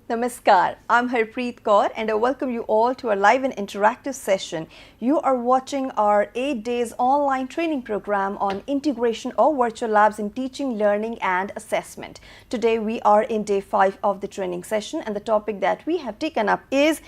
Namaskar, I'm Harpreet Kaur and I welcome you all to a live and interactive session. You are watching our 8 days online training program on integration of virtual labs in teaching, learning and assessment. Today we are in day 5 of the training session and the topic that we have taken up is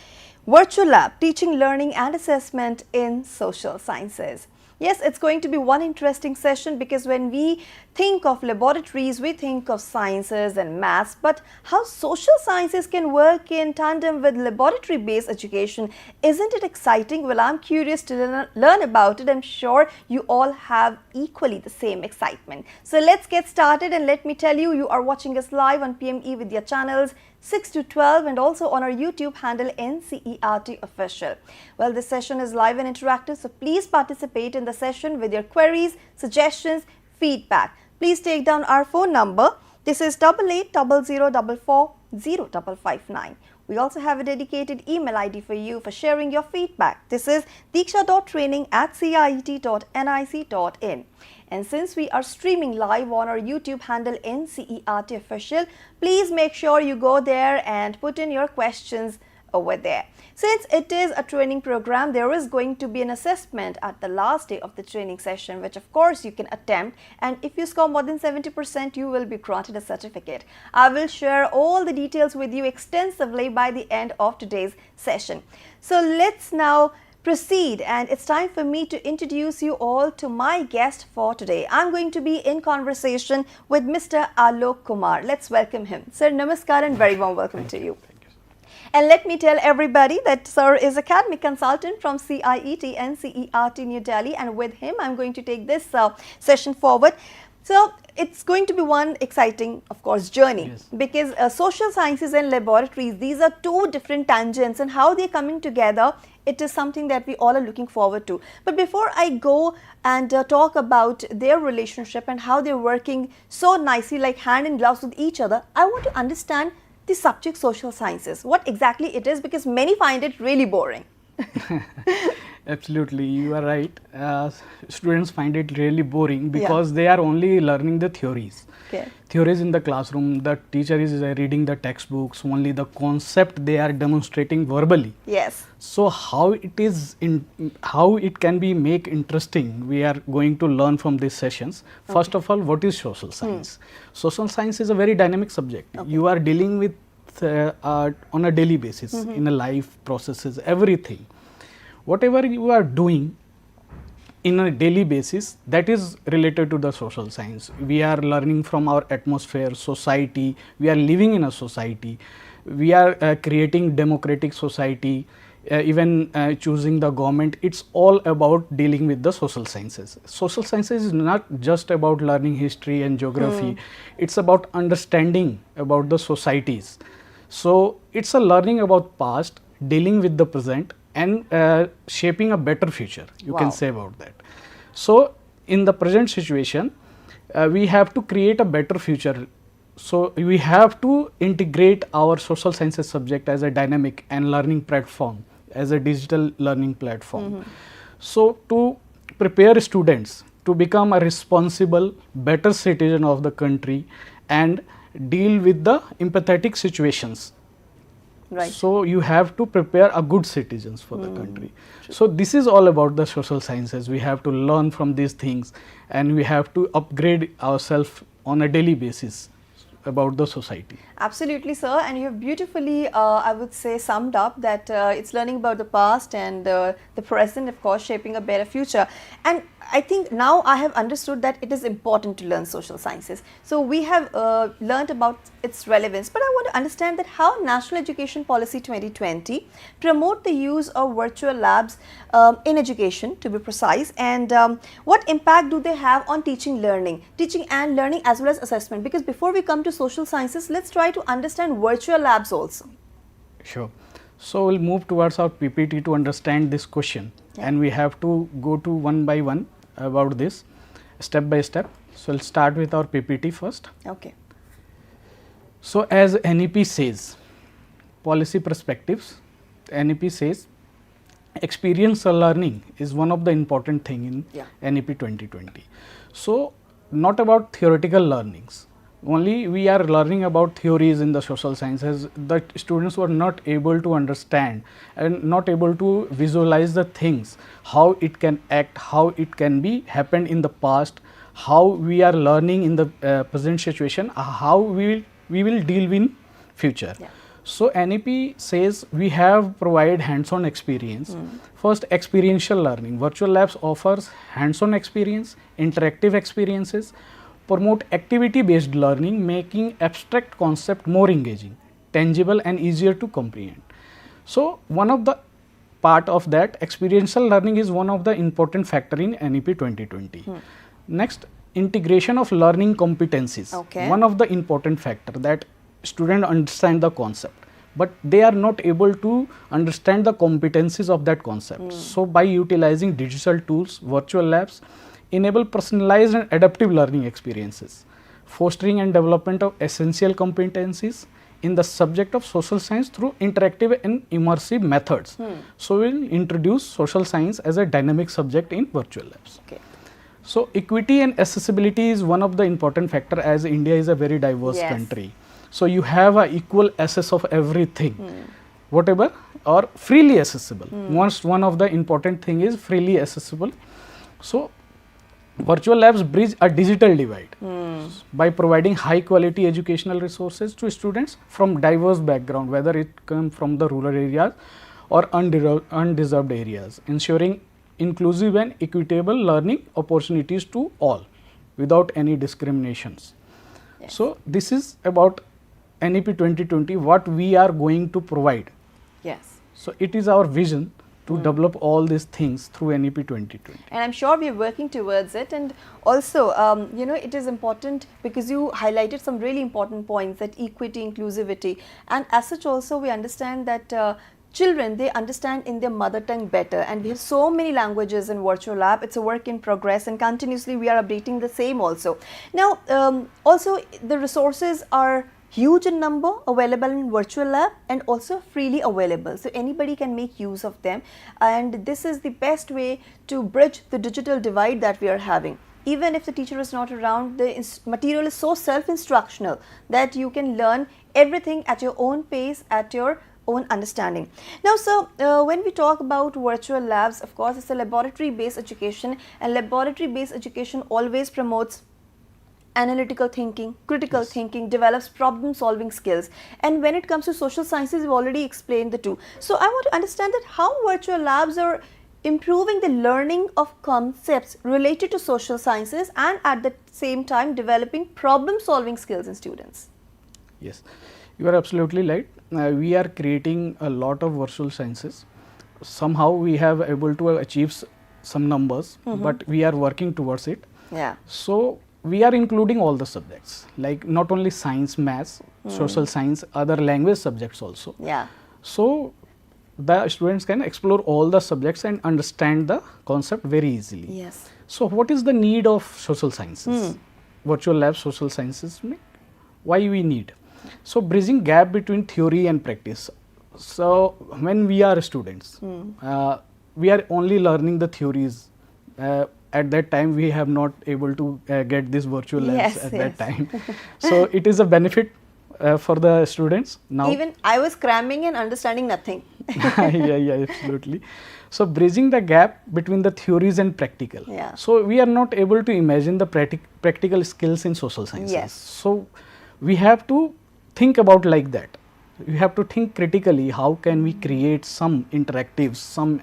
virtual lab, teaching, learning and assessment in social sciences. Yes, it's going to be one interesting session because when we think of laboratories, we think of sciences and maths, but how social sciences can work in tandem with laboratory-based education, isn't it exciting? Well, I'm curious to learn about it. I'm sure you all have equally the same excitement. So let's get started and let me tell you, you are watching us live on PM eVidya channels 6 to 12 and also on our YouTube handle NCERT Official. Well, this session is live and interactive, so please participate in the session with your queries, suggestions, feedback. Please take down our phone number. This is 8800440559. We also have a dedicated email ID for you for sharing your feedback. This is diksha.training@cert.nic.in. And since we are streaming live on our YouTube handle NCERT Official, please make sure you go there and put in your questions over there. Since it is a training program, there is going to be an assessment at the last day of the training session, which of course you can attempt, and if you score more than 70%, you will be granted a certificate. I will share all the details with you extensively by the end of today's session. So let's now proceed, and it's time for me to introduce you all to my guest for today. I'm going to be in conversation with Mr. Alok Kumar. Let's welcome him. Sir, namaskar and very warm welcome to you. And let me tell everybody that sir is academic consultant from CIET NCERT New Delhi, and with him I'm going to take this session forward. So it's going to be one exciting, of course, journey, yes, because social sciences and laboratories, these are two different tangents, and how they're coming together, it is something that we all are looking forward to. But before I go and talk about their relationship and how they're working so nicely like hand in gloves with each other, I want to understand the subject social sciences, what exactly it is, because many find it really boring. Absolutely, you are right. Students find it really boring because they are only learning the theories. Okay. Theories in the classroom, the teacher is reading the textbooks, only the concept they are demonstrating verbally. Yes. So how it can be make interesting, we are going to learn from these sessions. Okay. First of all, what is social science? Social science is a very dynamic subject. Okay. You are dealing with on a daily basis, in a life processes, everything. Whatever you are doing in a daily basis, that is related to the social science. We are learning from our atmosphere, society, we are living in a society, we are creating democratic society, even choosing the government. It's all about dealing with the social sciences. Social sciences is not just about learning history and geography, it's about understanding about the societies. So it's a learning about past, dealing with the present, and shaping a better future, you can say about that. So in the present situation, we have to create a better future. So we have to integrate our social sciences subject as a dynamic and learning platform, as a digital learning platform. So to prepare students to become a responsible, better citizen of the country and deal with the empathetic situations. Right. So you have to prepare a good citizens for the country. True. So this is all about the social sciences. We have to learn from these things and we have to upgrade ourselves on a daily basis about the society. Absolutely, sir, and you have beautifully, I would say, summed up that it's learning about the past and the present, of course, shaping a better future. And I think now I have understood that it is important to learn social sciences. So we have learned about its relevance, but I want to understand that how National Education Policy 2020 promote the use of virtual labs in education, to be precise, and what impact do they have on teaching and learning as well as assessment? Because before we come to social sciences, let's try to understand virtual labs also. Sure. So we'll move towards our PPT to understand this question, and we have to go to one by one about this, step by step. So we'll start with our PPT first. Okay. So as NEP says, policy perspectives, NEP says experiential learning is one of the important thing in NEP 2020. So not about theoretical learnings. Only we are learning about theories in the social sciences. The students were not able to understand and not able to visualize the things, how it can act, how it can be happened in the past, how we are learning in the present situation, how we will deal in future. So NEP says we have provided hands-on experience. First, experiential learning. Virtual labs offers hands-on experience, interactive experiences, promote activity-based learning, making abstract concept more engaging, tangible and easier to comprehend. So one of the part of that, experiential learning is one of the important factor in NEP 2020. Next, integration of learning competencies. One of the important factor that student understand the concept, but they are not able to understand the competencies of that concept. So by utilizing digital tools, virtual labs enable personalized and adaptive learning experiences, fostering and development of essential competencies in the subject of social science through interactive and immersive methods. So we will introduce social science as a dynamic subject in virtual labs. So equity and accessibility is one of the important factor, as India is a very diverse country. So you have a equal access of everything, whatever, or freely accessible. One of the important thing is freely accessible. So virtual labs bridge a digital divide by providing high quality educational resources to students from diverse background, whether it come from the rural areas or undeserved areas, ensuring inclusive and equitable learning opportunities to all without any discriminations. So this is about NEP 2020, what we are going to provide. So it is our vision to develop all these things through NEP 2020. And I'm sure we are working towards it. And also, you know, it is important because you highlighted some really important points, that equity, inclusivity, and as such also we understand that children, they understand in their mother tongue better, and we have so many languages in virtual lab. It's a work in progress and continuously we are updating the same also. Now, also the resources are huge in number available in virtual lab and also freely available, so anybody can make use of them, and this is the best way to bridge the digital divide that we are having. Even if the teacher is not around, the material is so self-instructional that you can learn everything at your own pace, at your own understanding. Now, so when we talk about virtual labs, of course it's a laboratory based education, and laboratory based education always promotes analytical thinking, critical thinking, develops problem solving skills. And when it comes to social sciences, we've already explained the two. So I want to understand that how virtual labs are improving the learning of concepts related to social sciences and at the same time developing problem solving skills in students. Yes, you are absolutely right. We are creating a lot of virtual sciences. Somehow we have able to achieve some numbers, but we are working towards it. So we are including all the subjects, like not only science, maths, social science, other language subjects also. So the students can explore all the subjects and understand the concept very easily. So what is the need of social sciences? Virtual lab social sciences, why we need? So bridging gap between theory and practice. So when we are students, we are only learning the theories. At that time we have not able to get this virtual labs at that time. So it is a benefit for the students now. Even I was cramming and understanding nothing. Yeah, absolutely. So bridging the gap between the theories and practical. So we are not able to imagine the practical skills in social sciences. So we have to think about like that. We have to think critically, how can we create some interactives, some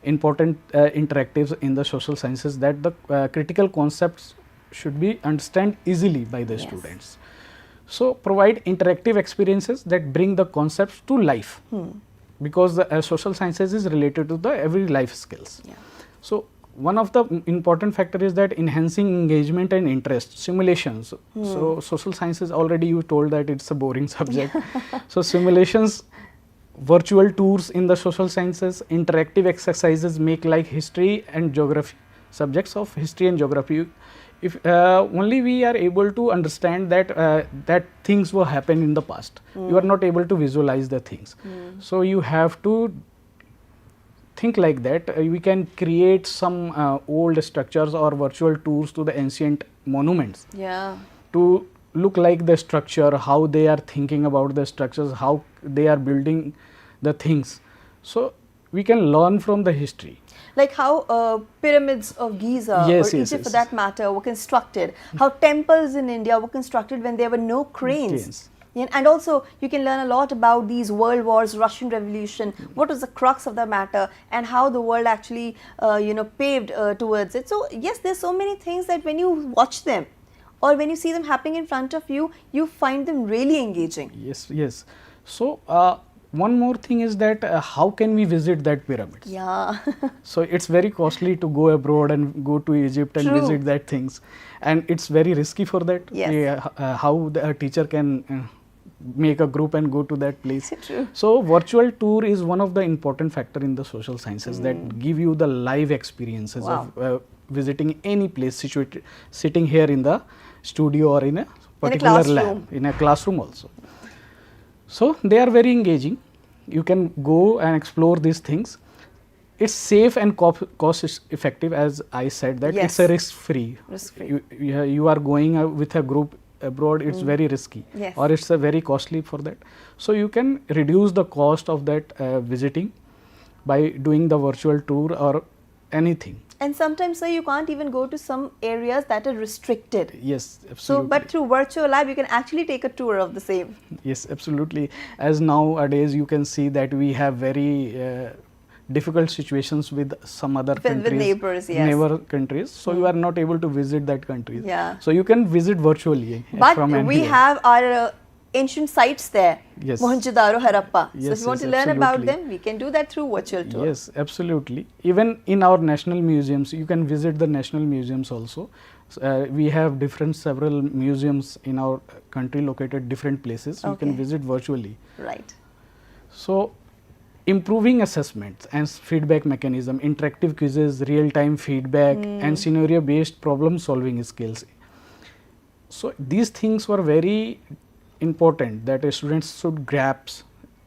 important interactives in the social sciences, that the critical concepts should be understood easily by the students. So provide interactive experiences that bring the concepts to life, because the social sciences is related to the every life skills. So one of the important factor is that enhancing engagement and interest, simulations. So social sciences, already you told that it's a boring subject. So simulations, virtual tours in the social sciences, interactive exercises make like history and geography subjects of history and geography, if only we are able to understand that that things were happened in the past, you are not able to visualize the things. So you have to think like that. We can create some old structures or virtual tours to the ancient monuments, to look like the structure, how they are thinking about the structures, how they are building the things. So we can learn from the history. Like how pyramids of Giza or Egypt for that matter were constructed, how temples in India were constructed when there were no cranes. And also you can learn a lot about these world wars, Russian Revolution, what was the crux of the matter, and how the world actually paved towards it. So yes, there's so many things that when you watch them or when you see them happening in front of you, you find them really engaging. Yes. So one more thing is that how can we visit that pyramids? So it's very costly to go abroad and go to Egypt and visit that things, and it's very risky for that. How a teacher can make a group and go to that place. So virtual tour is one of the important factor in the social sciences that give you the live experiences of visiting any place situated, sitting here in the studio or in a particular lab, in a classroom also. So they are very engaging. You can go and explore these things. It's safe and cost effective, as I said that it's a risk free. You are going with a group abroad, it's very risky, or it's very costly for that. So you can reduce the cost of that visiting by doing the virtual tour or anything. And sometimes, sir, you can't even go to some areas that are restricted. Yes, absolutely. So, but through virtual lab, you can actually take a tour of the same. Yes, absolutely. As nowadays, you can see that we have very difficult situations with some other countries, with neighbors, neighbor countries. So you are not able to visit that countries. So you can visit virtually. But we have our ancient sites there, Mohenjo-daro, Harappa. So if you want to learn about them, we can do that through virtual tour. Yes, absolutely. Even in our national museums, you can visit the national museums also. We have several museums in our country located different places. You can visit virtually. Right. So improving assessments and feedback mechanism, interactive quizzes, real-time feedback, and scenario-based problem-solving skills. So these things were very important that students should grasp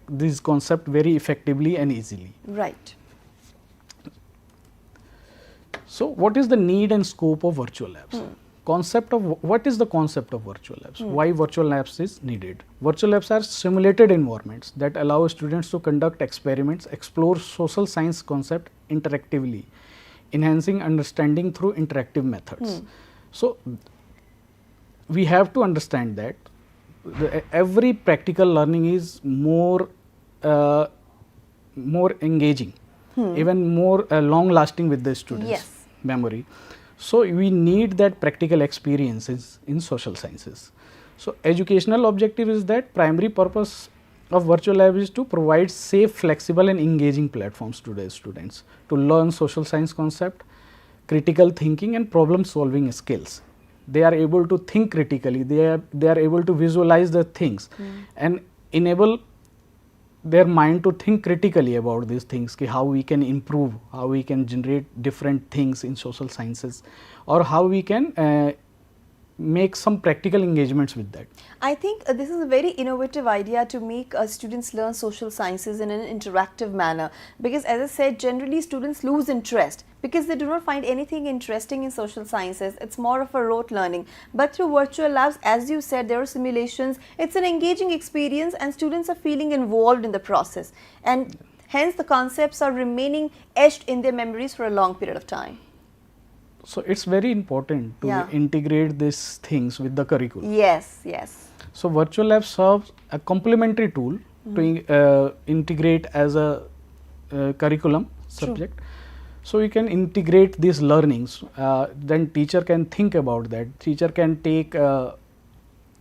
this concept very effectively and easily. Right. So what is the need and scope of virtual labs? What is the concept of virtual labs? Why virtual labs is needed? Virtual labs are simulated environments that allow students to conduct experiments, explore social science concept interactively, enhancing understanding through interactive methods. So we have to understand that every practical learning is more engaging, even more long lasting with the students' memory. So we need that practical experiences in social sciences. So educational objective is that primary purpose of virtual lab is to provide safe, flexible and engaging platforms to the students to learn social science concept, critical thinking and problem solving skills. They are able to think critically, they are able to visualize the things and enable their mind to think critically about these things, how we can improve, how we can generate different things in social sciences, or how we can make some practical engagements with that. I think this is a very innovative idea to make students learn social sciences in an interactive manner, because as I said, generally students lose interest because they do not find anything interesting in social sciences. It's more of a rote learning. But through virtual labs, as you said, there are simulations, it's an engaging experience and students are feeling involved in the process, and hence the concepts are remaining etched in their memories for a long period of time. So it's very important to integrate these things with the curriculum. Yes. So virtual lab serves a complementary tool to integrate as a curriculum subject. So you can integrate these learnings, then teacher can think about that. Teacher can take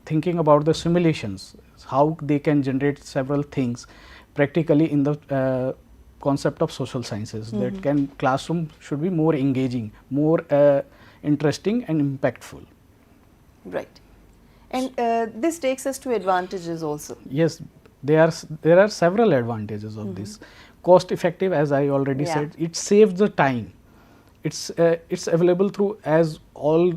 thinking about the simulations, how they can generate several things practically in the concept of social sciences. That can classroom should be more engaging, more interesting and impactful. Right. And this takes us to advantages also. Yes, there are several advantages of this. Cost effective, as I already said, it saves the time it's available through, as all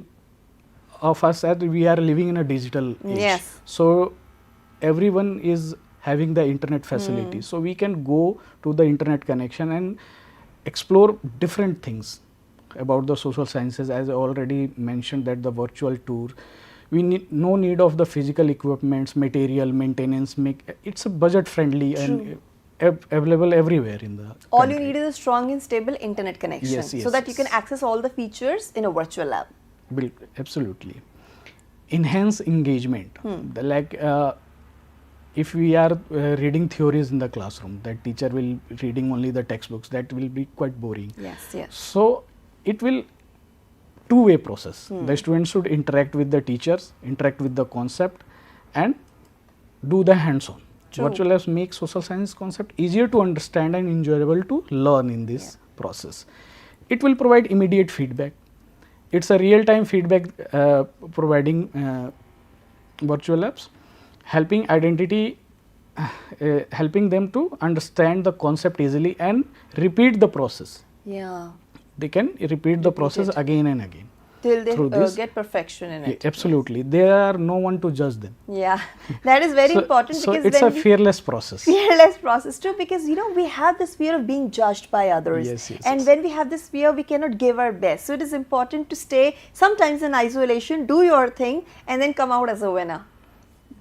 of us said, we are living in a digital age. Yes. So everyone is having the internet facility. So we can go to the internet connection and explore different things about the social sciences. As I already mentioned, that the virtual tour, we need no need of the physical equipments, material, maintenance. It's a budget friendly and available everywhere in the All country. you need is a strong and stable internet connection, Yes, so that you can access all the features in a virtual lab. Absolutely. Enhance engagement. If we are reading theories in the classroom, that teacher will reading only the textbooks, that will be quite boring. Yes, yes. So it will two-way process. The students should interact with the teachers, interact with the concept, and do the hands-on. Virtual labs make social science concept easier to understand and enjoyable to learn in this process. It will provide immediate feedback. It's a real-time feedback providing virtual labs, helping helping them to understand the concept easily and repeat the process. Yeah. They can repeat the process again and again. Till they get perfection in it. Absolutely. There are no one to judge them. Yeah, that is very important. So because it's a fearless process. Fearless process too, because we have this fear of being judged by others. Yes, and when we have this fear, we cannot give our best. So it is important to stay sometimes in isolation, do your thing, and then come out as a winner.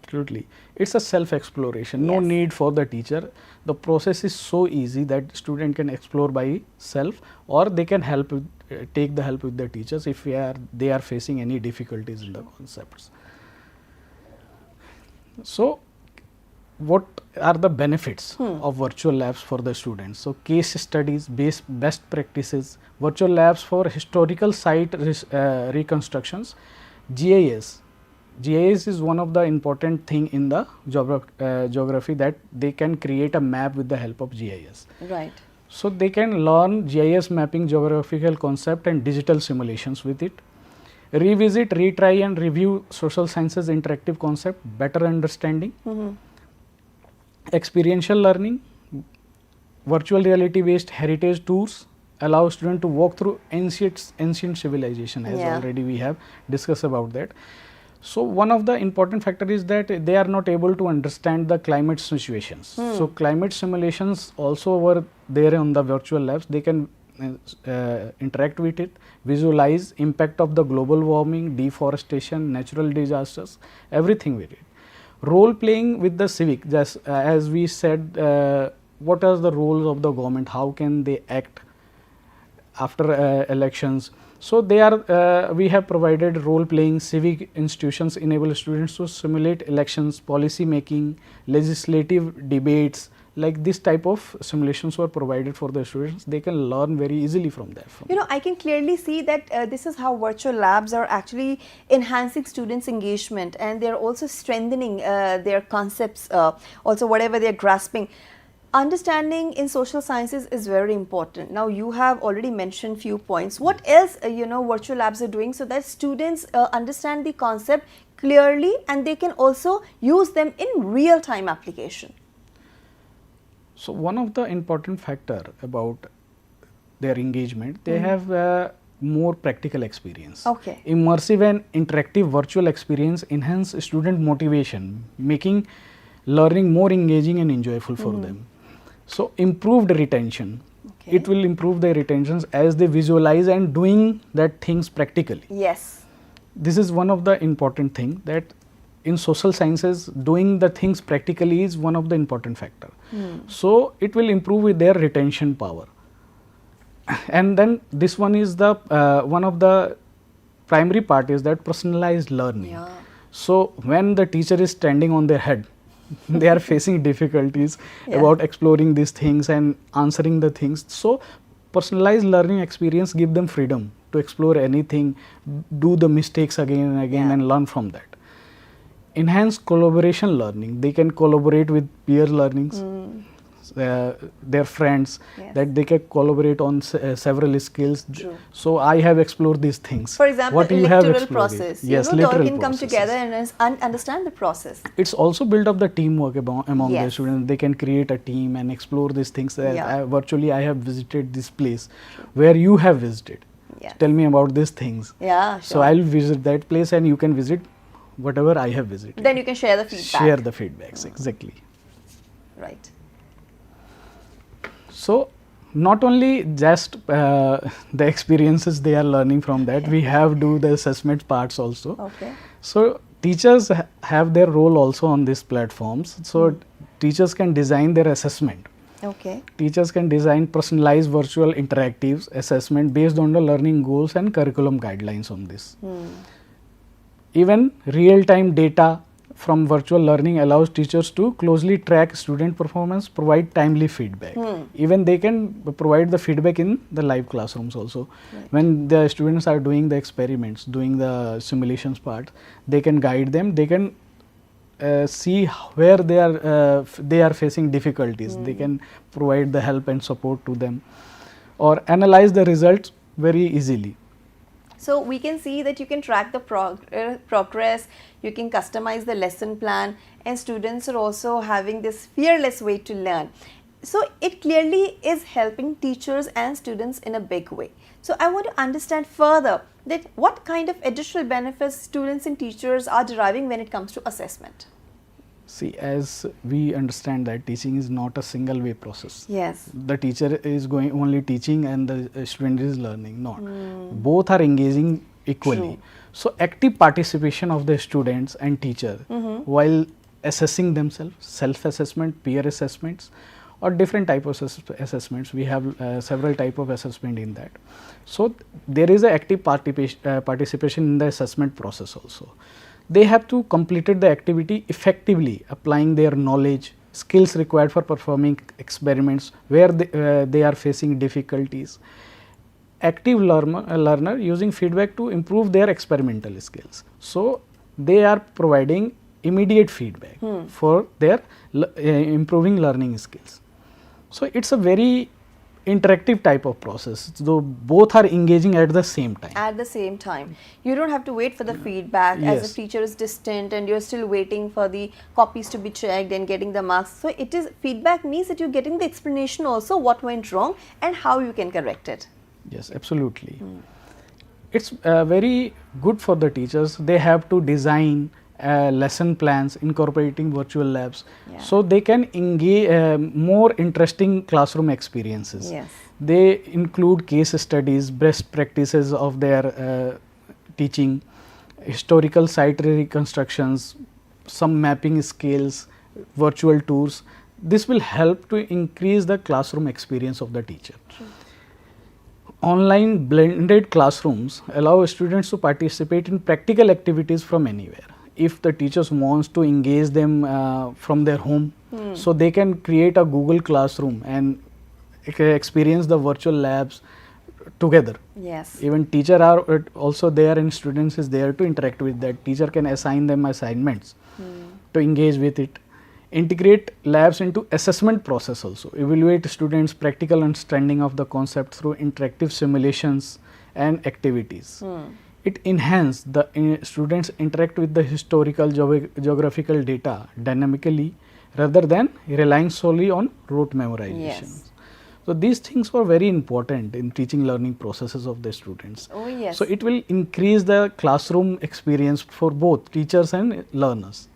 Absolutely. It's a self-exploration. No need for the teacher. The process is so easy that student can explore by self, or they can take the help with the teachers if they are facing any difficulties in the concepts. So what are the benefits of virtual labs for the students? So case studies, best practices, virtual labs for historical site reconstructions, GIS. GIS is one of the important thing in the geography, that they can create a map with the help of GIS. Right. So they can learn GIS mapping, geographical concept and digital simulations with it. Revisit, retry and review social sciences interactive concept, better understanding. Experiential learning, virtual reality based heritage tours allow students to walk through ancient civilization, as already we have discussed about that. So one of the important factor is that they are not able to understand the climate situations. So climate simulations also were there on the virtual labs. They can interact with it, visualize impact of the global warming, deforestation, natural disasters, everything with it. Role playing with the civic, just as we said, what are the roles of the government, how can they act after elections. So they are, we have provided role playing. Civic institutions enable students to simulate elections, policy making, legislative debates, like this type of simulations were provided for the students. They can learn very easily from that. I can clearly see that this is how virtual labs are actually enhancing students' engagement, and they are also strengthening their concepts, also whatever they are grasping. Understanding in social sciences is very important. Now you have already mentioned few points. What else virtual labs are doing so that students understand the concept clearly and they can also use them in real time application? So one of the important factor about their engagement, they have more practical experience. Okay. Immersive and interactive virtual experience enhance student motivation, making learning more engaging and enjoyable for them. So improved retention. Okay. It will improve their retentions as they visualize and doing that things practically. Yes. This is one of the important thing, that in social sciences doing the things practically is one of the important factor. So it will improve with their retention power. And then this one is the one of the primary part is that personalized learning. Yeah. So when the teacher is standing on their head, they are facing difficulties about exploring these things and answering the things. So personalized learning experience give them freedom to explore anything, do the mistakes again and again and learn from that. Enhanced collaboration learning. They can collaborate with peer learnings, their friends, that they can collaborate on several skills. True. So I have explored these things. For example, what you have explored process. Yes, they all can come together and understand the process. It's also build up the teamwork among the students. They can create a team and explore these things. Virtually, I have visited this place where you have visited. Yes. Tell me about these things. Yeah, sure. So I'll visit that place and you can visit whatever I have visited. Then you can share the feedback. Share the feedbacks, exactly. Right. So not only just the experiences they are learning from that, we have do the assessment parts also. Okay. So teachers have their role also on these platforms. So teachers can design their assessment. Okay. Teachers can design personalized virtual interactive assessment based on the learning goals and curriculum guidelines on this. Even real-time data from virtual learning allows teachers to closely track student performance, provide timely feedback. Even they can provide the feedback in the live classrooms also. Right. When the students are doing the experiments, doing the simulations part, they can guide them, they can see where they are facing difficulties. They can provide the help and support to them or analyze the results very easily. So we can see that you can track the progress, you can customize the lesson plan, and students are also having this fearless way to learn. So it clearly is helping teachers and students in a big way. So I want to understand further that what kind of additional benefits students and teachers are deriving when it comes to assessment. See, as we understand that teaching is not a single way process. Yes. The teacher is going only teaching and the student is learning. Not. Both are engaging equally. True. So active participation of the students and teacher while assessing themselves, self-assessment, peer assessments or different type of assessments. We have several type of assessment in that. So there is a active participation in the assessment process also. They have to completed the activity effectively, applying their knowledge, skills required for performing experiments where they are facing difficulties. Active learner using feedback to improve their experimental skills. So they are providing immediate feedback for their improving learning skills. So it's a very interactive type of process, though both are engaging at the same time. At the same time. You don't have to wait for the feedback as the teacher is distant and you're still waiting for the copies to be checked and getting the marks. So it is feedback means that you're getting the explanation also what went wrong and how you can correct it. Yes, absolutely. It's very good for the teachers. They have to design lesson plans incorporating virtual labs, so they can engage more interesting classroom experiences. Yes. They include case studies, best practices of their teaching, historical site reconstructions, some mapping skills, virtual tours. This will help to increase the classroom experience of the teacher. True. Online blended classrooms allow students to participate in practical activities from anywhere. If the teachers wants to engage them from their home, so they can create a Google Classroom and experience the virtual labs together. Yes. Even teacher are also there and students is there to interact with that. Teacher can assign them assignments to engage with it. Integrate labs into assessment process also. Evaluate students' practical understanding of the concept through interactive simulations and activities. It enhances the students interact with the historical geographical data dynamically rather than relying solely on rote memorization. Yes. So these things were very important in teaching learning processes of the students. Oh yes. So it will increase the classroom experience for both teachers and learners.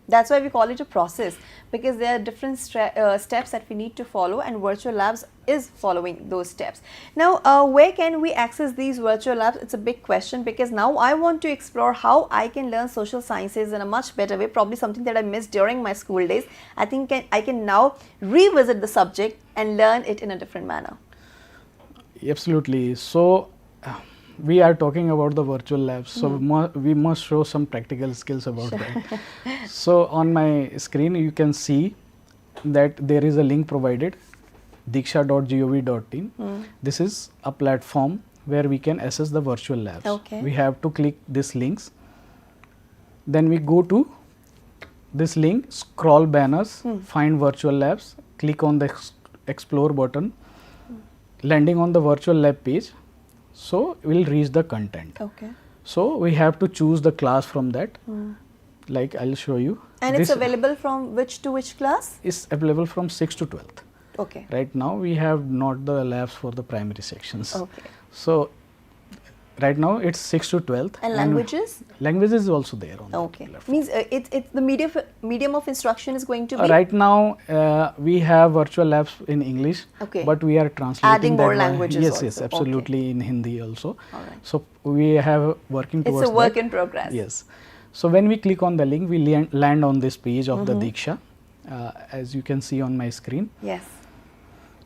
That's why we call it a process, because there are different steps that we need to follow, and virtual labs is following those steps. Now, where can we access these virtual labs? It's a big question, because now I want to explore how I can learn social sciences in a much better way, probably something that I missed during my school days. I think I can now revisit the subject and learn it in a different manner. Absolutely. So we are talking about the virtual labs, so we must show some practical skills about that. So on my screen you can see that there is a link provided, diksha.gov.in. This is a platform where we can access the virtual labs. Okay. We have to click this links, then we go to this link, scroll banners, find virtual labs, click on the explore button, landing on the virtual lab page. So we will reach the content. Okay. So we have to choose the class from that. Like I'll show you. And it's available from which to which class? It's available from 6th to 12th. Okay. Right now we have not the labs for the primary sections. Okay. So Right now it's 6 to 12th. And languages? Languages is also there on Okay. the left. Means it's the medium of instruction is going to be? Right now we have virtual labs in English, Okay. but we are translating Adding that more one- languages Yes, also. yes, absolutely, in Hindi also. All right. So we have working towards It's a work that. in progress. Yes. So when we click on the link, we land on this page of Mm-hmm. the Diksha, as you can see on my screen. Yes.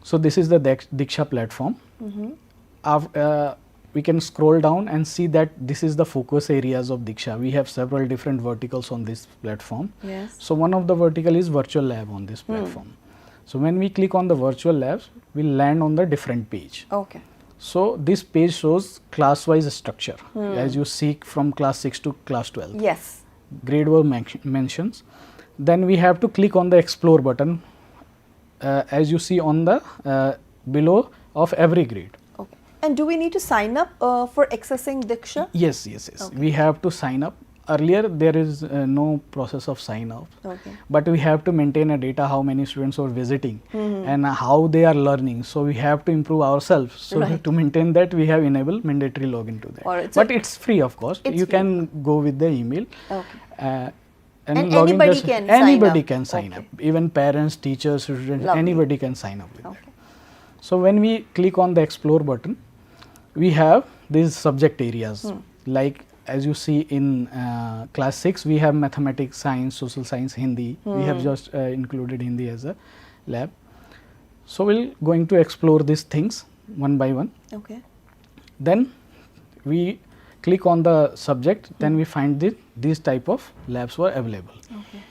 So this is the Diksha platform. Mm-hmm. We can scroll down and see that this is the focus areas of Diksha. We have several different verticals on this platform. Yes. So one of the vertical is virtual lab on this platform. So when we click on the virtual labs, we land on the different page. Okay. So this page shows class-wise structure as you see from class 6 to class 12. Yes. Grade were mentions. Then we have to click on the explore button as you see on the below of every grade. Okay. And do we need to sign up for accessing Diksha? Yes, yes, yes. Okay. We have to sign up. Earlier there is no process of sign up, Okay. but we have to maintain a data how many students are visiting and how they are learning. So we have to improve ourselves. So Right. to maintain that, we have enabled mandatory login to that. Alright, so But it's free, of course. it's You free. can go with the email. Okay. And And login anybody just- can sign anybody up. can sign Okay. up. Even parents, teachers, students, Lovely. anybody can sign up with Okay. that. So when we click on the explore button, we have these subject areas like as you see in class 6 we have mathematics, science, social science, Hindi. We have just included Hindi as a lab. So we'll going to explore these things one by one. Okay. Then we click on the subject, then we find these type of labs were available. Okay.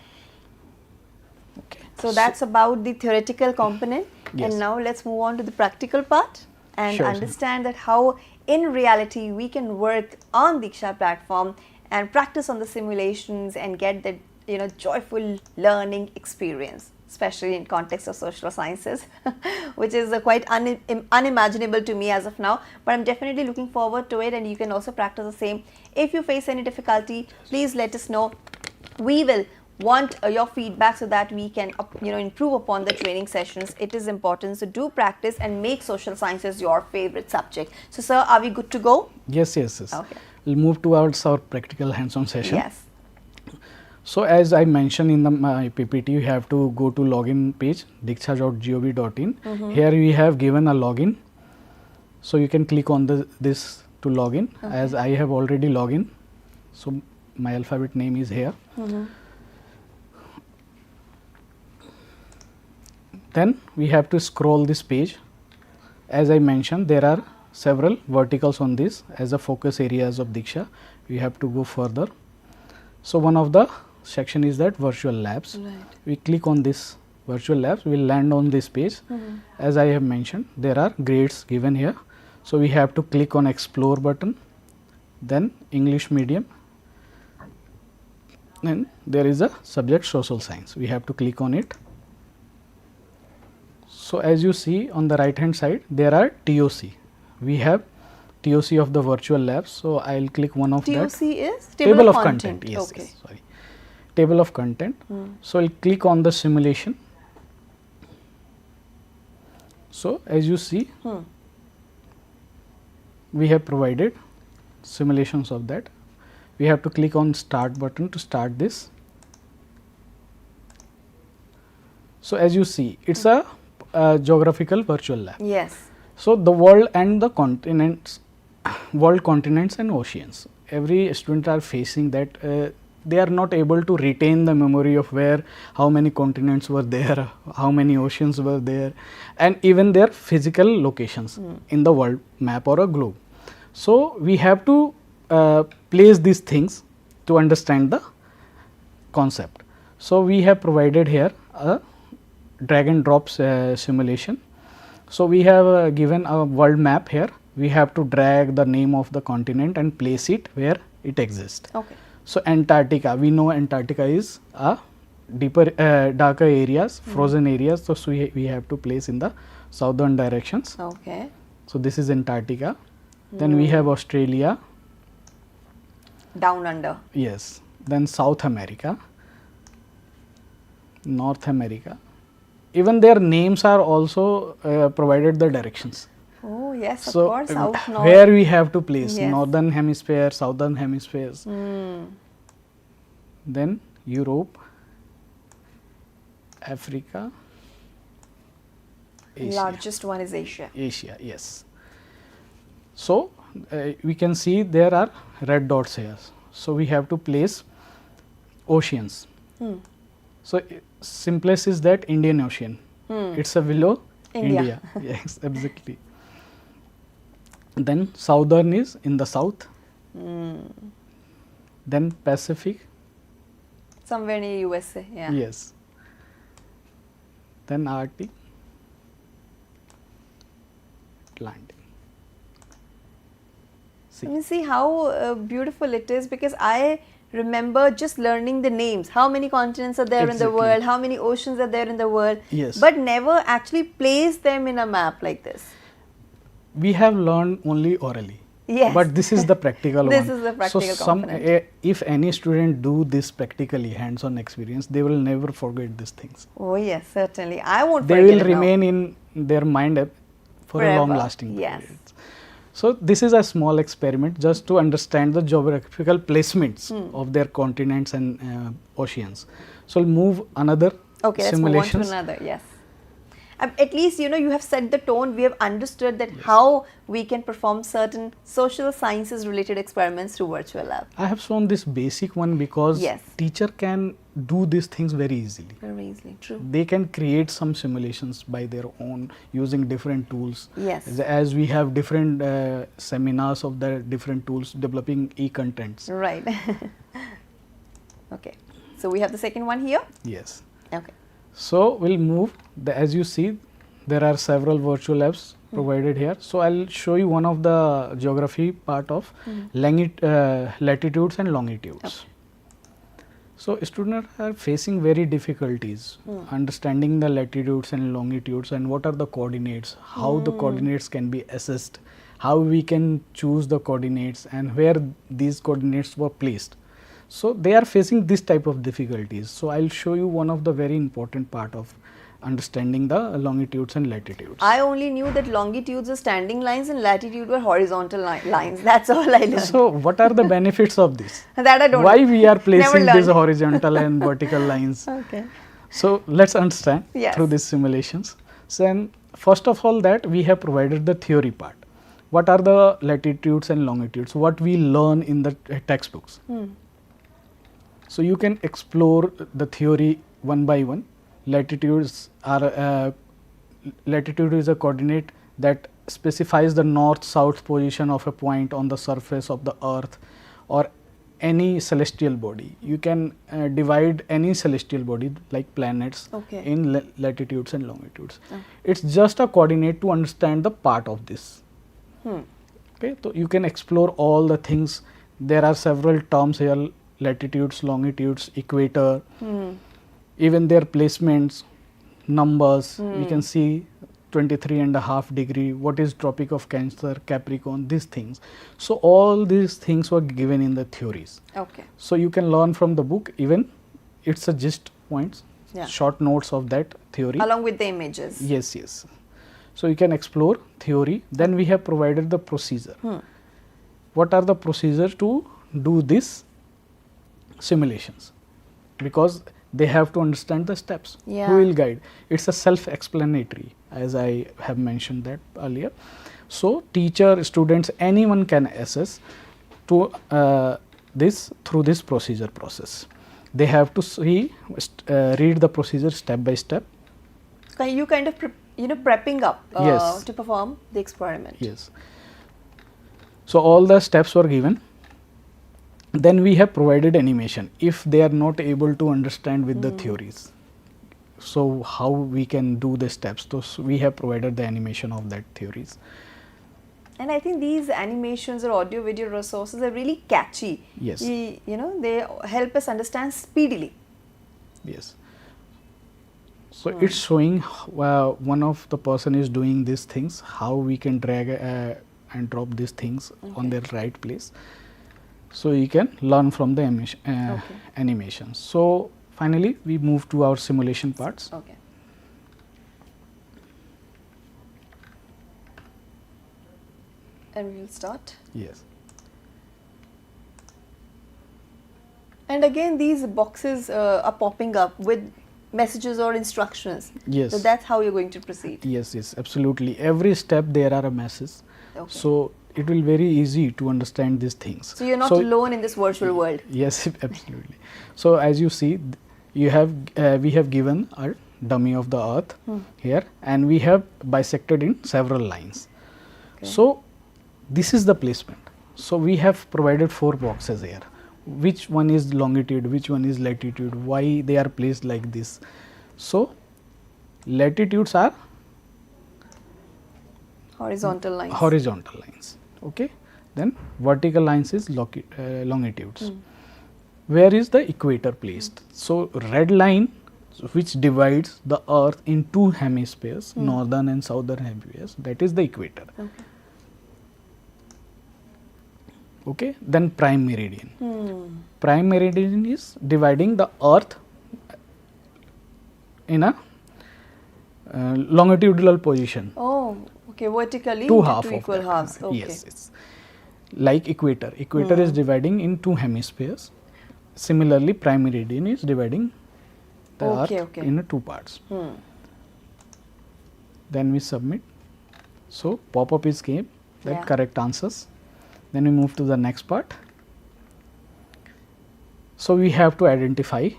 Okay. So that's about the theoretical component. Yes. And now let's move on to the practical part and Sure, sir. understand that how in reality we can work on Diksha platform and practice on the simulations and get that joyful learning experience, especially in context of social sciences, which is quite unimaginable to me as of now, but I'm definitely looking forward to it, and you can also practice the same. If you face any difficulty, please let us know. We will want your feedback so that we can improve upon the training sessions. It is important, so do practice and make social sciences your favorite subject. So sir, are we good to go? Yes, yes, yes. Okay. We'll move towards our practical hands-on session. Yes. So as I mentioned in my PPT, you have to go to login page diksha.gov.in. Here we have given a login. So you can click on this to login. As I have already logged in. So my alphabet name is here. Then we have to scroll this page. As I mentioned, there are several verticals on this as a focus areas of Diksha. We have to go further. So one of the section is that virtual labs. Right. We click on this virtual labs, we will land on this page. As I have mentioned, there are grades given here. So we have to click on explore button, then English medium, and there is a subject social science. We have to click on it. So as you see on the right hand side, there are TOC. We have TOC of the virtual labs. So I will click one of that. TOC is Table of content. Yes, Okay. yes, sorry. Table of content. So I'll click on the simulation. So as you see, we have provided simulations of that. We have to click on start button to start this. So as you see, it's a geographical virtual lab. Yes. So the world and the continents, world continents and oceans. Every student are facing that they are not able to retain the memory of where, how many continents were there, how many oceans were there, and even their physical locations in the world map or a globe. So we have to place these things to understand the concept. So we have provided here a drag and drop simulation. So we have given a world map here. We have to drag the name of the continent and place it where it exists. Okay. So Antarctica, we know Antarctica is a deeper, darker areas, frozen areas. So we have to place in the southern directions. Okay. So this is Antarctica. Then we have Australia. Down under. Yes. Then South America, North America. Even their names are also provided the directions. Oh, yes, So of course, south, north. where we have to place Yes. northern hemisphere, southern hemispheres, then Europe, Africa, Asia. Largest one is Asia. Asia, yes. So we can see there are red dots here. So we have to place oceans. So simplest is that Indian Ocean. It's a below India. Yes, exactly. Then southern is in the south. Then Pacific. Somewhere near USA, yeah. Yes. Then Arctic. Atlantic. Let me see how beautiful it is, because I remember just learning the names. How many continents are there in the Exactly. world? How many oceans are there in the world? Yes. But never actually placed them in a map like this. We have learned only orally. Yes. But this is the practical one. This is the practical component. If any student do this practically, hands-on experience, they will never forget these things. Oh yes, certainly. I won't They forget will it now. remain in their mind for Forever. a long-lasting Yes. period. So this is a small experiment just to understand the geographical placements of their continents and oceans. So we'll move another Okay, let's move on to simulations. another. Yes. At least, you know, you have set the tone. We have understood that how we can perform certain social sciences related experiments through virtual lab. I have shown this basic one because Yes. teacher can do these things very easily. Very easily, true. They can create some simulations by their own using different tools. Yes. As we have different seminars of the different tools developing e-contents. Right. Okay. So we have the second one here. Yes. Okay. So we'll move. As you see, there are several virtual labs provided here. So I'll show you one of the geography part of latitudes and longitudes. Okay. So students are facing very difficulties understanding the latitudes and longitudes and what are the coordinates, how the coordinates can be assessed, how we can choose the coordinates and where these coordinates were placed. So they are facing this type of difficulties. So I'll show you one of the very important part of understanding the longitudes and latitudes. I only knew that longitudes are standing lines and latitude were horizontal lines. That's all I learned. So what are the benefits of this? That I don't Why know. we are Never placing these learned. horizontal and vertical lines? Okay. So let's understand Yes. through these simulations. So then first of all that we have provided the theory part. What are the latitudes and longitudes? What we learn in the textbooks. So you can explore the theory one by one. Latitudes are latitude is a coordinate that specifies the north-south position of a point on the surface of the earth or any celestial body. You can divide any celestial body like planets in latitudes and longitudes. It's just a coordinate to understand the part of this. Okay, so you can explore all the things. There are several terms here: latitudes, longitudes, equator, even their placements, numbers. We can see 23.5 degree, what is Tropic of Cancer, Capricorn, these things. So all these things were given in the theories. Okay. So you can learn from the book, even it's a gist points, short notes of that theory. Along with the images. Yes, yes. So you can explore theory. Then we have provided the procedure. What are the procedures to do this simulations? Because they have to understand the steps. Yeah. Who will guide? It's a self-explanatory, as I have mentioned that earlier. So teacher, students, anyone can assess to this through this procedure process. They have to see, read the procedure step by step. You kind of prepping up Yes. to perform the experiment. Yes. So all the steps were given. Then we have provided animation if they are not able to understand with the theories. So how we can do the steps? So we have provided the animation of that theories. And I think these animations or audio video resources are really catchy. Yes. You know, they help us understand speedily. Yes. So it's showing one of the person is doing these things, how we can drag and drop these things on their right place. So you can learn from the animation. So finally we move to our simulation parts. Okay. And we will start. Yes. And again, these boxes are popping up with messages or instructions. Yes. So that's how you're going to proceed. Yes, yes, absolutely. Every step there are a message. Okay. So it will very easy to understand these things. So you're not alone in this virtual world. Yes, absolutely. So as you see, you have we have given a dummy of the Earth here, and we have bisected in several lines. Okay. So this is the placement. So we have provided 4 boxes here. Which one is longitude, which one is latitude, why they are placed like this. So latitudes are Horizontal lines. Horizontal lines. Okay. Then vertical lines is longitudes. Where is the equator placed? So red line, which divides the Earth in 2 hemispheres, northern and southern hemispheres, that is the equator. Okay. Okay. Then prime meridian. Prime meridian is dividing the Earth in a longitudinal position. Oh, okay. Vertically Two into half two of equal that. halves. Okay. Yes, it's like equator. Equator is dividing in 2 hemispheres. Similarly, prime meridian is dividing the Earth in 2 parts. Then we submit. So pop-up is came that correct answers. Then we move to the next part. So we have to identify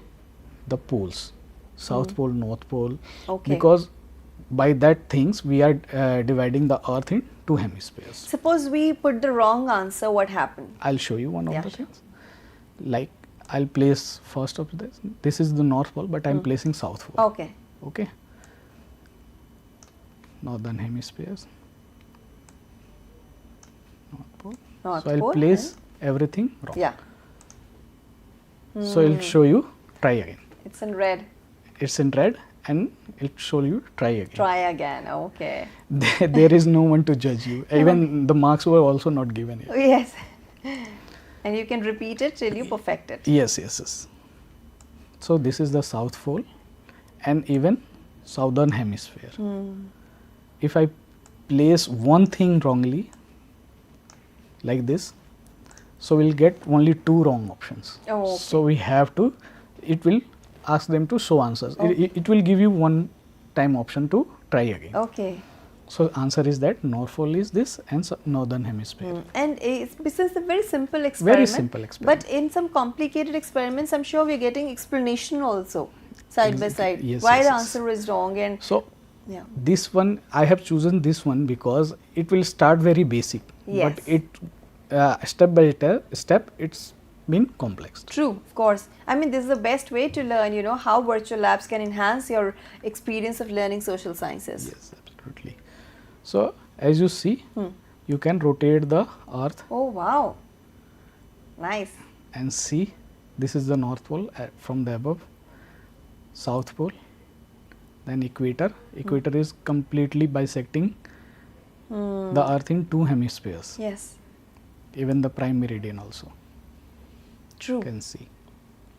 the poles, South Pole, North Pole, because by that things we are dividing the Earth in 2 hemispheres. Suppose we put the wrong answer, what happened? I'll show you one of the things. Like I'll place first of this. This is the North Pole, but I'm placing South Pole. Okay. Okay. Northern hemispheres. North Pole. North So I'll Pole place everything wrong. Yeah. So it'll show you try again. It's in red. It's in red and it'll show you try again. Try again. Okay. There is no one to judge you. Even the marks were also not given here. Yes. And you can repeat it till you perfect it. Yes, yes, yes. So this is the South Pole and even Southern Hemisphere. If I place one thing wrongly, like this, so we'll get only 2 wrong options. Oh, okay. So we have to, it will ask them to show answers. It will give you one time option to try again. Okay. So answer is that North Pole is this and Northern Hemisphere. And this is a very simple experiment. Very simple experiment. But in some complicated experiments, I'm sure we're getting explanation also, side by side. Yes, why yes, the yes. answer is wrong. And So yeah. this one, I have chosen this one because it will start very basic. Yes. But it step by step, it's been complex. True, of course. I mean, this is the best way to learn, you know, how virtual labs can enhance your experience of learning social sciences. Yes, absolutely. So as you see, you can rotate the Earth. Oh, wow. Nice. And see, this is the North Pole from the above, South Pole, then equator. Equator is completely bisecting the Earth in 2 hemispheres. Yes. Even the prime meridian also. True. You can see.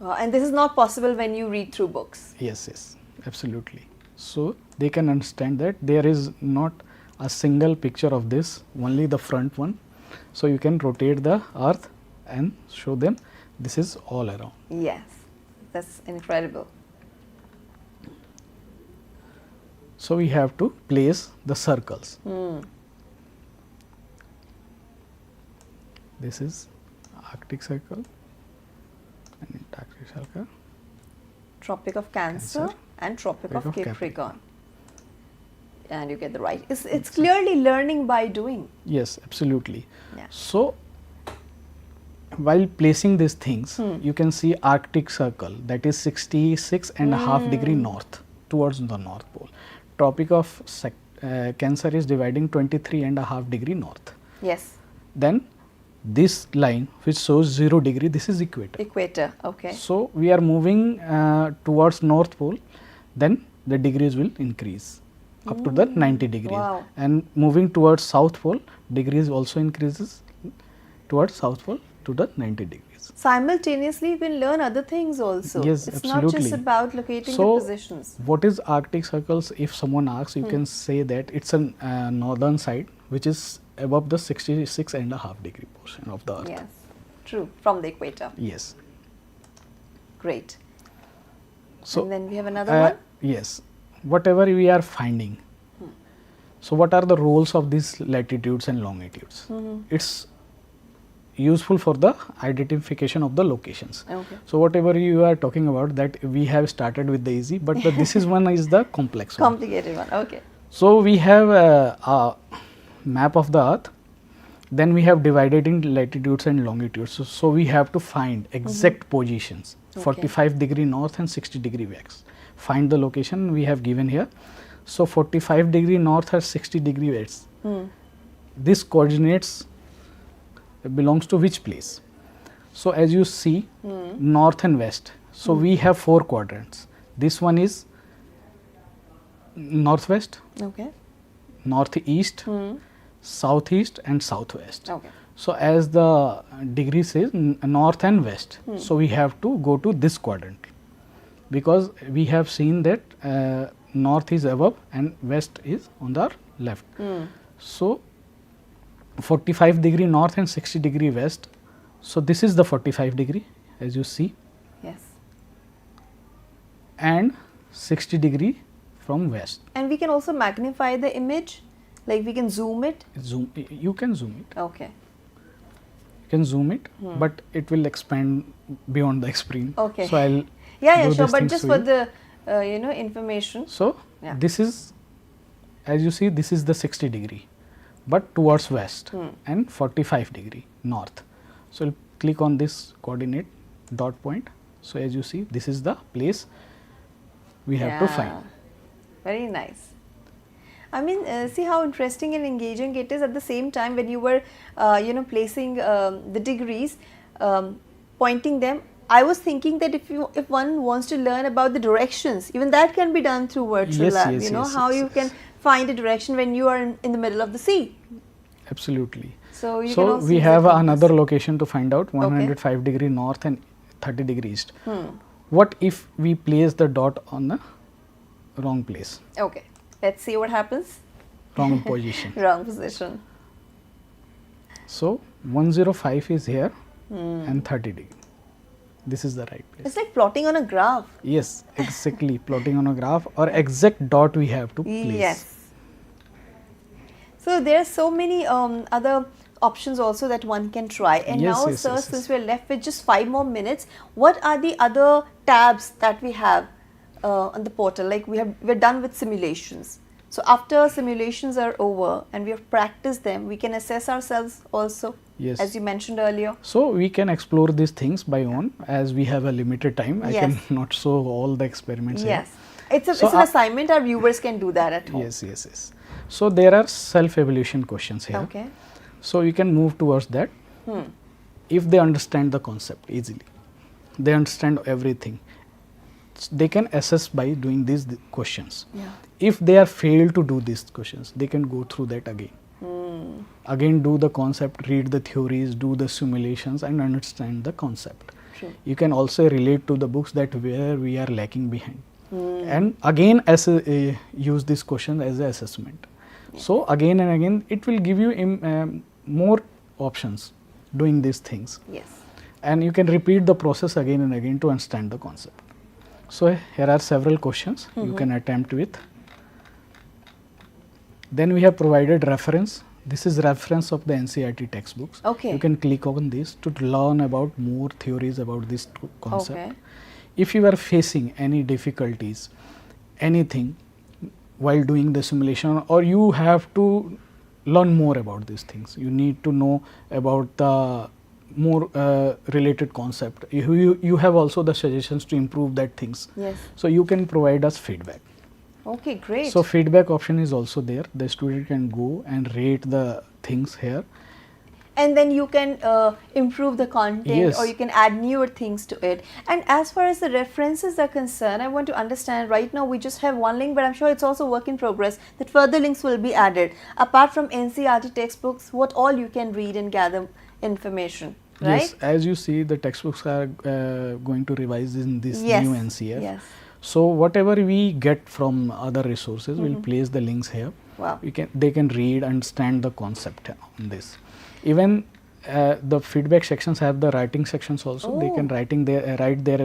And this is not possible when you read through books. Yes, yes, absolutely. So they can understand that there is not a single picture of this, only the front one. So you can rotate the Earth and show them this is all around. Yes, that's incredible. So we have to place the circles. This is Arctic Circle and Antarctic Circle. Tropic of Cancer and Tropic of Capricorn. And you get the right. It's clearly learning by doing. Yes, absolutely. Yeah. So while placing these things, you can see Arctic Circle, that is 66.5 degree north towards the North Pole. Tropic of Cancer is dividing 23.5 degree north. Yes. Then this line which shows 0 degree, this is equator. Equator, okay. So we are moving towards North Pole, then the degrees will increase up to the 90 degrees. Wow. And moving towards South Pole, degrees also increases towards South Pole to the 90 degrees. Simultaneously, you can learn other things also. Yes, it's absolutely. not just about locating So the positions. what is Arctic Circles? If someone asks, you can say that it's a northern side which is above the 66.5 degree portion of the earth. Yes, true, from the equator. Yes. Great. So and then we have another one. yes, whatever we are finding. So what are the roles of these latitudes and longitudes? It's useful for the identification of the locations. Okay. So whatever you are talking about, that we have started with the easy, but this is one is the complex one. Complicated one. Okay. So we have a map of the earth, then we have divided in latitudes and longitudes. So we have to find exact positions, 45-degree north and 60-degree west. Find the location we have given here. So 45-degree north or 60-degree west. This coordinates belongs to which place? So as you see, north and west. So we have 4 quadrants. This one is northwest, Okay. northeast, southeast and southwest. Okay. So as the degree says north and west, so we have to go to this quadrant, because we have seen that north is above and west is on the left. So 45-degree north and 60-degree west. So this is the 45-degree as you see, Yes. and 60-degree from west. And we can also magnify the image, like we can zoom it. Zoom, you can zoom it. Okay. You can zoom it, but it will expand beyond the screen. Okay. So I'll Yeah, do sure. these But things just to for you. the information. So Yeah. this is, as you see, this is the 60-degree, but towards west, and 45-degree north. So I'll click on this coordinate dot point. So as you see, this is the place we have to find. Very nice. I mean, see how interesting and engaging it is. At the same time, when you were, placing the degrees, pointing them, I was thinking that if one wants to learn about the directions, even that can be done through virtual Yes, lab. yes, You know yes, how yes, you yes. can find a direction when you are in the middle of the sea. Absolutely. So you can So also we use have the compass. another location to find out, 105-degree north and 30-degree east. What if we place the dot on the wrong place, Okay, let's see what happens. wrong position? Wrong position. So 105 is here and 30-degree. This is the right place. It's like plotting on a graph. Yes, exactly. Plotting on a graph or exact dot we have to place. Yes. So there are so many other options also that one can try. And Yes, now, yes, sir, yes, since yes. we are left with just 5 more minutes, what are the other tabs that we have on the portal? Like we're done with simulations. So after simulations are over and we have practiced them, we can assess ourselves also, Yes. as you mentioned earlier. So we can explore these things by own, as we have a limited time. I Yes. cannot show all the experiments here. Yes. It's So, an assignment. Our viewers can do that at home. Yes, yes, yes. So there are self-evaluation questions here. Okay. So you can move towards that. If they understand the concept easily, they understand everything, they can assess by doing these questions. Yeah. If they are failed to do these questions, they can go through that again. Again, do the concept, read the theories, do the simulations and understand the concept. True. You can also relate to the books that where we are lacking behind. And again, use this question as an assessment. So again and again, it will give you more options doing these things. Yes. And you can repeat the process again and again to understand the concept. So here are several questions you can attempt with. Then we have provided reference. This is reference of the NCERT textbooks. Okay. You can click on this to learn about more theories about this concept. Okay. If you are facing any difficulties, anything while doing the simulation, or you have to learn more about these things, you need to know about the more related concept. You have also the suggestions to improve that things. Yes. So you can provide us feedback. Okay, great. So feedback option is also there. The student can go and rate the things here. And then you can improve the content, Yes. or you can add newer things to it. And as far as the references are concerned, I want to understand, right now we just have one link, but I'm sure it's also work in progress, that further links will be added. Apart from NCERT textbooks, what all you can read and gather information, right? Yes, as you see, the textbooks are going to revise in this Yes. new NCF. Yes. So whatever we get from other resources, we'll place the links here. Wow. They can read, understand the concept on this. Even the feedback sections have the writing sections also. They can write their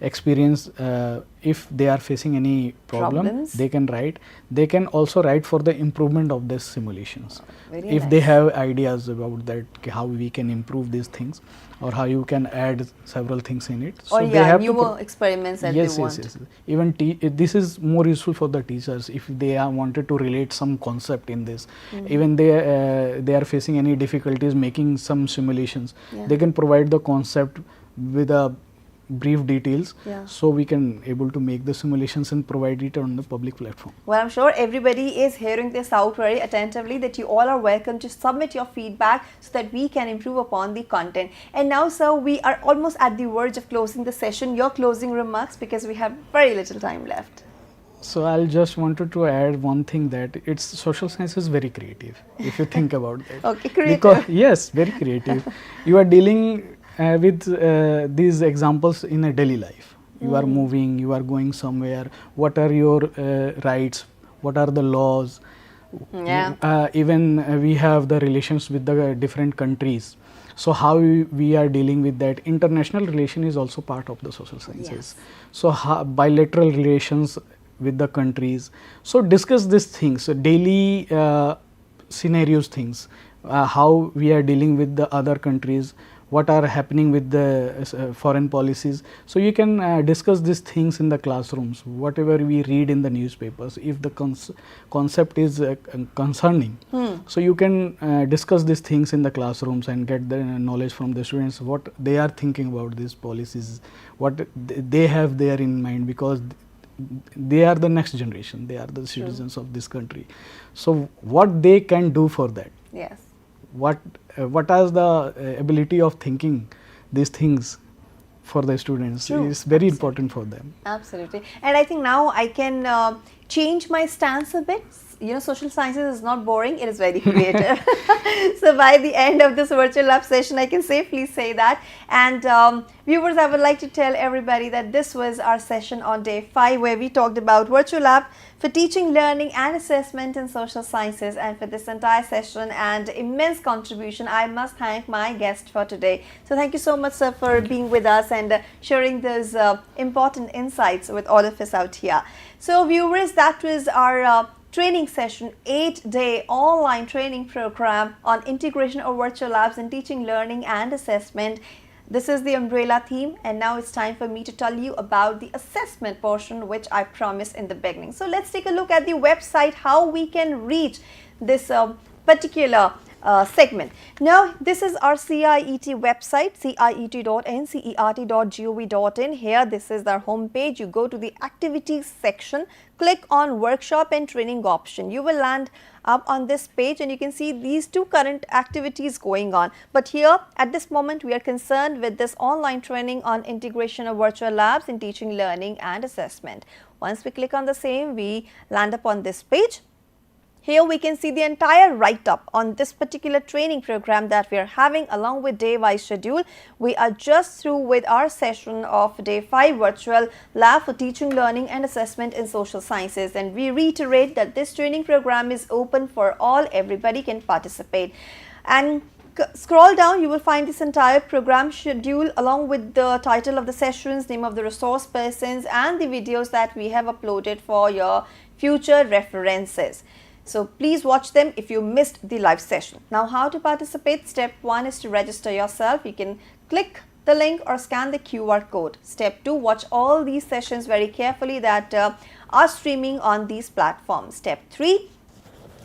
experience. If they are facing any problems, they can write. They can also write for the improvement of these simulations. If they have ideas about that, how we can improve these things, or how you can add several things in it. Or they have newer experiments that they want. Yes. Even this is more useful for the teachers if they are wanted to relate some concept in this. Even they are facing any difficulties making some simulations. They can provide the concept with a brief details, so we can able to make the simulations and provide it on the public platform. Well, I'm sure everybody is hearing this out very attentively, that you all are welcome to submit your feedback so that we can improve upon the content. And now, sir, we are almost at the verge of closing the session. Your closing remarks, because we have very little time left. So I'll just wanted to add one thing, that it's social science is very creative if you think about that. Okay, creative. Because, yes, very creative. You are dealing with these examples in a daily life. You are moving, you are going somewhere. What are your rights? What are the laws? Even we have the relations with the different countries. So how we are dealing with that. International relation is also part of the social sciences. So bilateral relations with the countries. So discuss these things, so daily scenarios things, how we are dealing with the other countries, what are happening with the foreign policies. So you can discuss these things in the classrooms, whatever we read in the newspapers. If the concept is concerning, so you can discuss these things in the classrooms and get the knowledge from the students, what they are thinking about these policies, what they have there in mind, because they are the next generation, they are the citizens of this country. So what they can do for that? Yes. What is the ability of thinking these things for the students is very important for them. Absolutely. And I think now I can change my stance a bit. You know, social sciences is not boring, it is very creative. So by the end of this virtual lab session, I can safely say that. And viewers, I would like to tell everybody that this was our session on day 5, where we talked about virtual lab for teaching, learning and assessment in social sciences. And for this entire session and immense contribution, I must thank my guest for today. So thank you so much, sir, for being with us and sharing those important insights with all of us out here. So viewers, that was our training session, 8-day online training program on integration of virtual labs in teaching, learning and assessment. This is the umbrella theme, and now it's time for me to tell you about the assessment portion, which I promised in the beginning. So let's take a look at the website, how we can reach this particular segment. Now, this is our CIET website, ciet.ncert.gov.in. Here, this is our homepage. You go to the activities section, click on workshop and training option. You will land up on this page and you can see these two current activities going on. But here, at this moment, we are concerned with this online training on integration of virtual labs in teaching, learning and assessment. Once we click on the same, we land up on this page. Here we can see the entire write-up on this particular training program that we are having along with day-wise schedule. We are just through with our session of day 5 virtual lab for teaching, learning and assessment in social sciences. And we reiterate that this training program is open for all, everybody can participate. And scroll down, you will find this entire program schedule along with the title of the sessions, name of the resource persons and the videos that we have uploaded for your future references. So please watch them if you missed the live session. Now, how to participate? Step 1 is to register yourself. You can click the link or scan the QR code. Step 2, watch all these sessions very carefully that are streaming on these platforms. Step 3,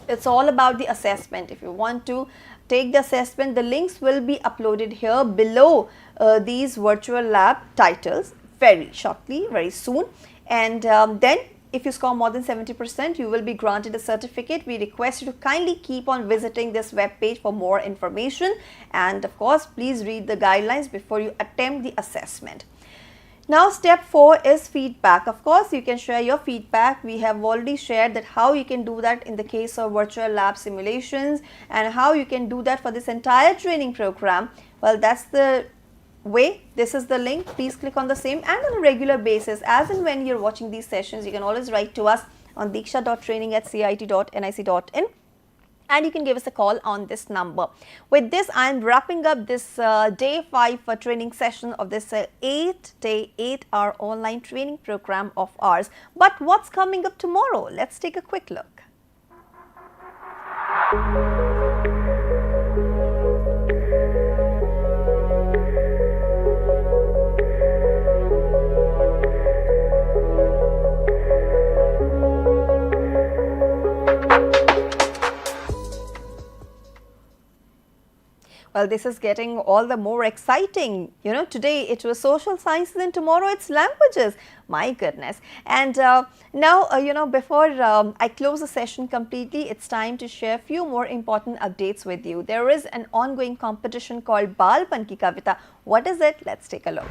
it's all about the assessment. If you want to take the assessment, the links will be uploaded here below these virtual lab titles very shortly, very soon. And then if you score more than 70%, you will be granted a certificate. We request you to kindly keep on visiting this web page for more information. And of course, please read the guidelines before you attempt the assessment. Now, step 4 is feedback. Of course, you can share your feedback. We have already shared that how you can do that in the case of virtual lab simulations and how you can do that for this entire training program. Well, that's the way. This is the link. Please click on the same, and on a regular basis, as and when you're watching these sessions, you can always write to us on diksha.training@cit.nic.in. And you can give us a call on this number. With this, I am wrapping up this day 5 training session of this 8-day, 8-hour online training program of ours. But what's coming up tomorrow? Let's take a quick look. Well, this is getting all the more exciting. You know, today it was social sciences and tomorrow it's languages. My goodness. And now, before I close the session completely, it's time to share a few more important updates with you. There is an ongoing competition called Balpan Ki Kavita. What is it? Let's take a look.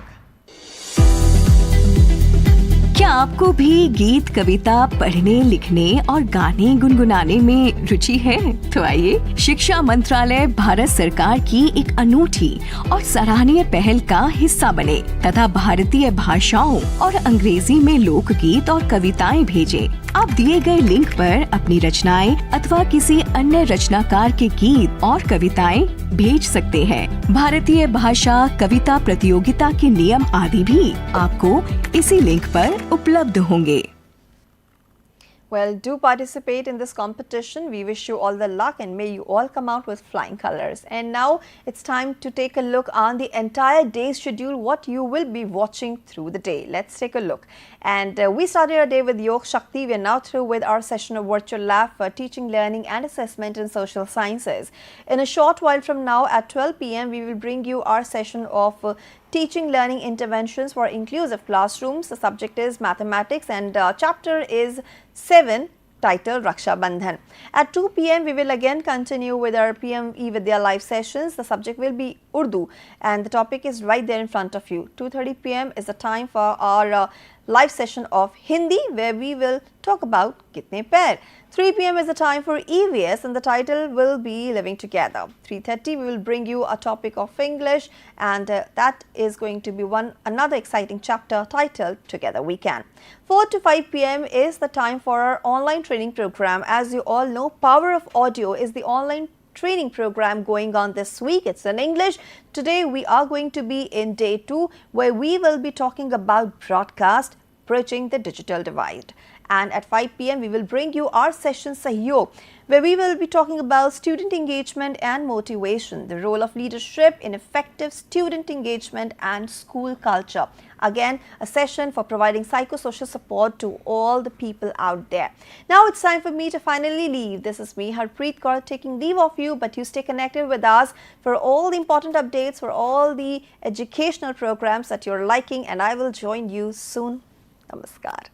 क्या आपको भी गीत, कविता पढ़ने, लिखने और गाने गुनगुनाने में रुचि है? तो आइए शिक्षा मंत्रालय भारत सरकार की एक अनूठी और सराहनीय पहल का हिस्सा बने तथा भारतीय भाषाओं और अंग्रेजी में लोकगीत और कविताएं भेजें। आप दिए गए लिंक पर अपनी रचनाएं अथवा किसी अन्य रचनाकार के गीत और कविताएं भेज सकते हैं। भारतीय भाषा कविता प्रतियोगिता के नियम आदि भी आपको इसी लिंक पर उपलब्ध होंगे। Well, do participate in this competition. We wish you all the luck and may you all come out with flying colors. And now it's time to take a look on the entire day's schedule, what you will be watching through the day. Let's take a look. And we started our day with Yog Shakti. We are now through with our session of virtual lab for teaching, learning and assessment in social sciences. In a short while from now at 12 p.m. we will bring you our session of teaching learning interventions for inclusive classrooms. The subject is mathematics and chapter is 7, titled Raksha Bandhan. At 2 p.m. we will again continue with our PM eVidya live sessions. The subject will be Urdu and the topic is right there in front of you. 2:30 p.m. is the time for our live session of Hindi where we will talk about Kitne Pair. 3 p.m. is the time for EVS and the title will be Living Together. 3:30 we will bring you a topic of English and that is going to be another exciting chapter titled Together We Can. 4 to 5 p.m. is the time for our online training program. As you all know, Power of Audio is the online training program going on this week. It's in English. Today we are going to be in day 2 where we will be talking about broadcast, bridging the digital divide. And at 5 p.m. we will bring you our session Sahyog where we will be talking about student engagement and motivation, the role of leadership in effective student engagement and school culture. Again, a session for providing psychosocial support to all the people out there. Now it's time for me to finally leave. This is me, Harpreet Kaur, taking leave of you, but you stay connected with us for all the important updates, for all the educational programs that you're liking, and I will join you soon. Namaskar.